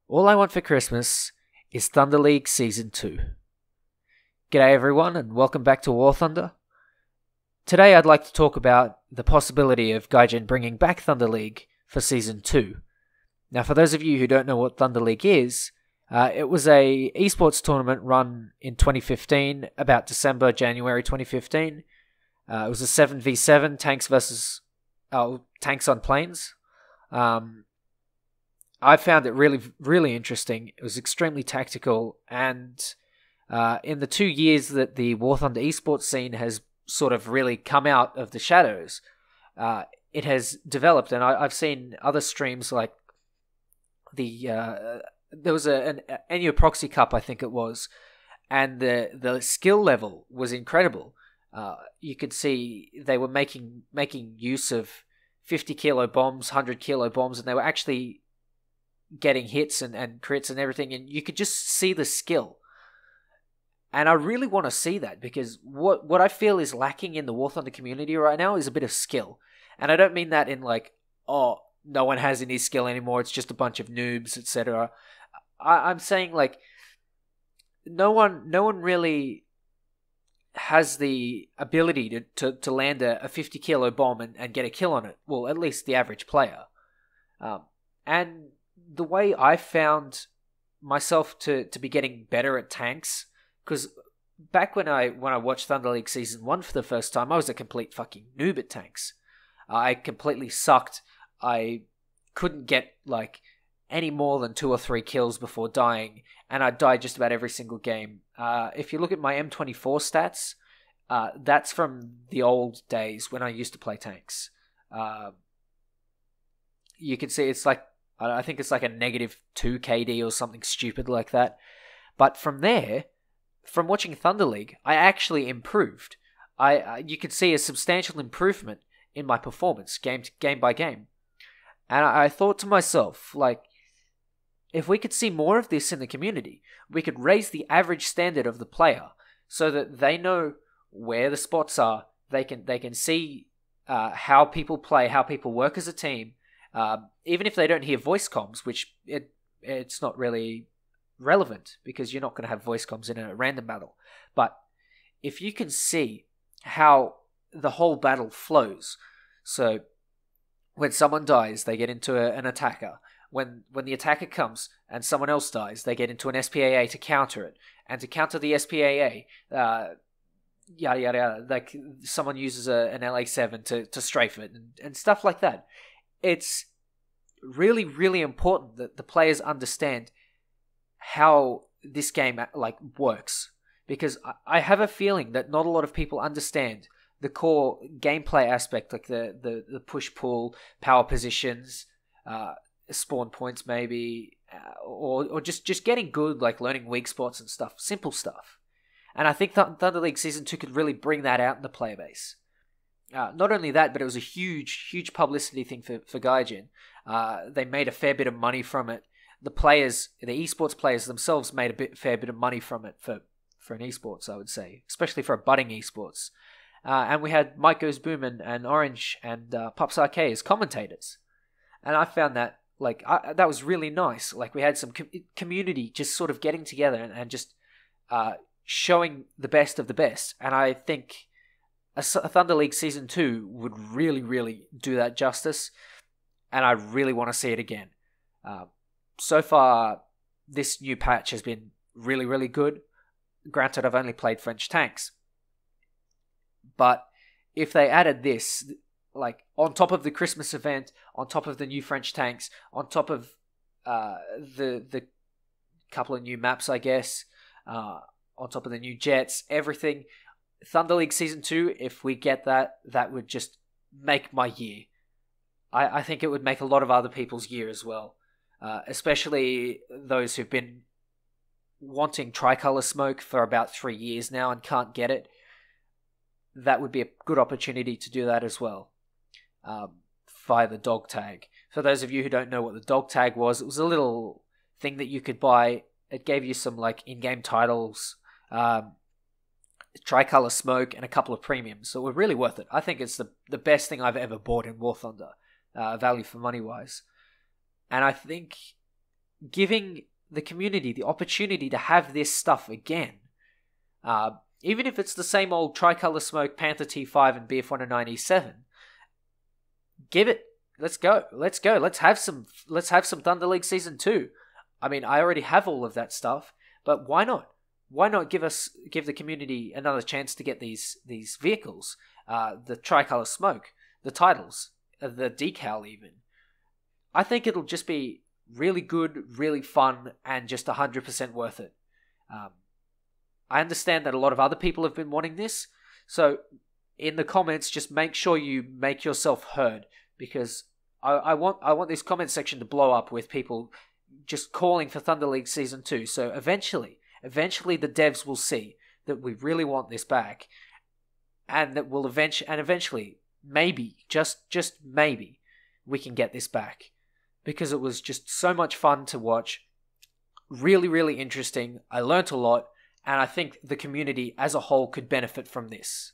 All I want for Christmas is Thunder League Season 2. G'day everyone and welcome back to War Thunder. Today I'd like to talk about the possibility of Gaijin bringing back Thunder League for Season 2. Now for those of you who don't know what Thunder League is, it was a esports tournament run in 2015, about December, January 2015. It was a 7v7, tanks on planes. I found it really, really interesting. It was extremely tactical, and in the 2 years that the War Thunder esports scene has sort of really come out of the shadows, it has developed, and I've seen other streams like there was an NU Proxy Cup, I think it was, and the skill level was incredible. You could see they were making use of 50 kilo bombs, 100 kilo bombs, and they were actually getting hits and crits and everything, and you could just see the skill. And I really want to see that, because what I feel is lacking in the War Thunder community right now is a bit of skill. And I don't mean that in like, oh, no one has any skill anymore, it's just a bunch of noobs, etc. I'm saying like no one really has the ability to land a 50 kilo bomb and get a kill on it. Well, at least the average player. And the way I found myself to be getting better at tanks, because back when I watched Thunder League Season 1 for the first time, I was a complete fucking noob at tanks. I completely sucked. I couldn't get like any more than 2 or 3 kills before dying, and I died just about every single game. If you look at my M24 stats, that's from the old days when I used to play tanks. You can see it's like, I think it's like a -2 KD or something stupid like that. But from there, from watching Thunder League, I actually improved. You could see a substantial improvement in my performance game by game. And I thought to myself, like, if we could see more of this in the community, we could raise the average standard of the player so that they know where the spots are. They can see how people play, how people work as a team. Even if they don't hear voice comms, which it's not really relevant because you're not going to have voice comms in a random battle. But if you can see how the whole battle flows, so when someone dies, they get into an attacker. When the attacker comes and someone else dies, they get into an SPAA to counter it. And to counter the SPAA, yada yada yada, like someone uses an LA7 to strafe it and stuff like that. It's really, really important that the players understand how this game like works, because I have a feeling that not a lot of people understand the core gameplay aspect, like the push pull, power positions, spawn points maybe, or just getting good, like learning weak spots and stuff, simple stuff. And I think Thunder League Season 2 could really bring that out in the player base. Not only that, but it was a huge publicity thing for Gaijin. They made a fair bit of money from it. The esports players themselves made a fair bit of money from it for an esports, I would say, especially for a budding esports. And we had Mike Goes Boom and Orange and Pups Arcade as commentators. And I found that that was really nice. Like, we had some community just sort of getting together and just showing the best of the best. And I think a Thunder League Season 2 would really, really do that justice, and I really want to see it again. So far, this new patch has been really, really good. Granted, I've only played French tanks, but if they added this, like, on top of the Christmas event, on top of the new French tanks, on top of the couple of new maps, I guess, on top of the new jets, everything, Thunder League Season 2, if we get that would just make my year. I think it would make a lot of other people's year as well, especially those who've been wanting Tricolor Smoke for about 3 years now and can't get it. That would be a good opportunity to do that as well, via the dog tag. For those of you who don't know what the dog tag was, it was a little thing that you could buy. It gave you some like in-game titles, Tricolor Smoke, and a couple of premiums. So we're really worth it. I think it's the best thing I've ever bought in War Thunder, value for money wise. And I think giving the community the opportunity to have this stuff again. Even if it's the same old Tricolor Smoke, Panther T5, and BF109E7, give it. Let's go. Let's have some Thunder League Season 2. I mean, I already have all of that stuff, but why not? Why not give the community another chance to get these vehicles, the Tricolor Smoke, the titles, the decal even. I think it'll just be really good, really fun, and just 100% worth it. I understand that a lot of other people have been wanting this, so in the comments, just make sure you make yourself heard, because I want this comment section to blow up with people just calling for Thunder League Season 2. So eventually the devs will see that we really want this back, and that will eventually, maybe, just maybe, we can get this back. Because it was just so much fun to watch. Really, really interesting. I learnt a lot, and I think the community as a whole could benefit from this.